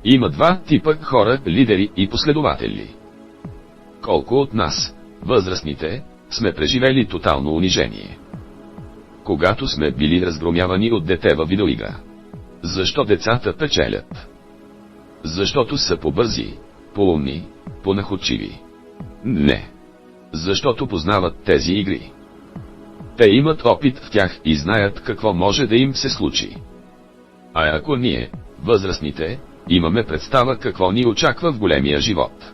Има два типа хора, лидери и последователи. Колко от нас, възрастните, сме преживели тотално унижение? Когато сме били разгромявани от дете във видеоигра. Защо децата печелят? Защото са по-бързи, по-умни, по-находчиви. Не. Защото познават тези игри. Те имат опит в тях и знаят какво може да им се случи. А ако ние, възрастните, имаме представа какво ни очаква в големия живот.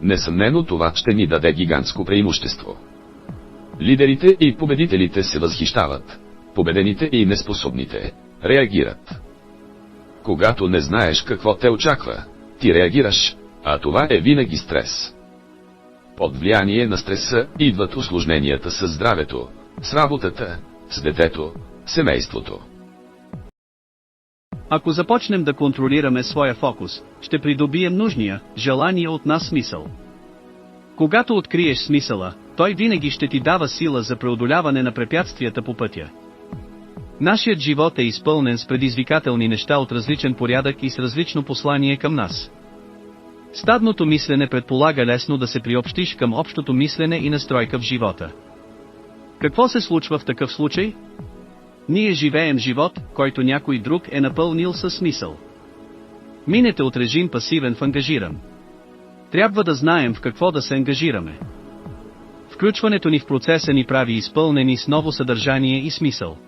Несъмнено това ще ни даде гигантско преимущество. Лидерите и победителите се възхищават, победените и неспособните реагират. Когато не знаеш какво те очаква, ти реагираш, а това е винаги стрес. Под влияние на стреса идват усложненията с здравето, с работата, с детето, семейството. Ако започнем да контролираме своя фокус, ще придобием нужния, желания от нас смисъл. Когато откриеш смисъла, той винаги ще ти дава сила за преодоляване на препятствията по пътя. Нашият живот е изпълнен с предизвикателни неща от различен порядък и с различно послание към нас. Стадното мислене предполага лесно да се приобщиш към общото мислене и настройка в живота. Какво се случва в такъв случай? Ние живеем живот, който някой друг е напълнил със смисъл. Минете от режим пасивен в ангажиран. Трябва да знаем в какво да се ангажираме. Включването ни в процеса ни прави изпълнени с ново съдържание и смисъл.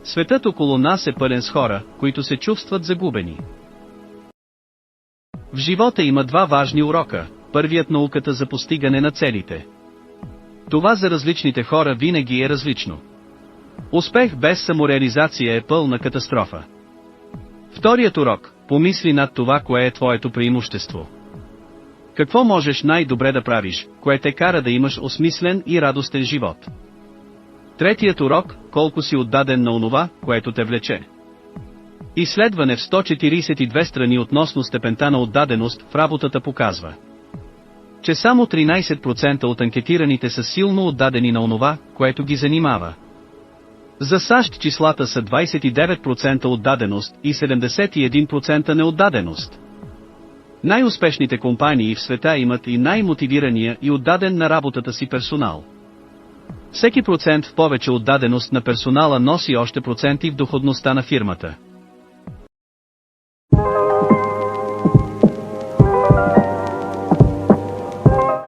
Светът около нас е пълен с хора, които се чувстват загубени. В живота има два важни урока. Първият – науката за постигане на целите. Това за различните хора винаги е различно. Успех без самореализация е пълна катастрофа. Вторият урок – помисли над това, кое е твоето преимущество. Какво можеш най-добре да правиш, кое те кара да имаш осмислен и радостен живот. Третият урок – колко си отдаден на онова, което те влече. Изследване в 142 страни относно степента на отдаденост в работата показва, че само 13% от анкетираните са силно отдадени на онова, което ги занимава. За САЩ числата са 29% отдаденост и 71% неотдаденост. Най-успешните компании в света имат и най-мотивирания и отдаден на работата си персонал. Всеки процент в повече отдаденост на персонала носи още проценти в доходността на фирмата.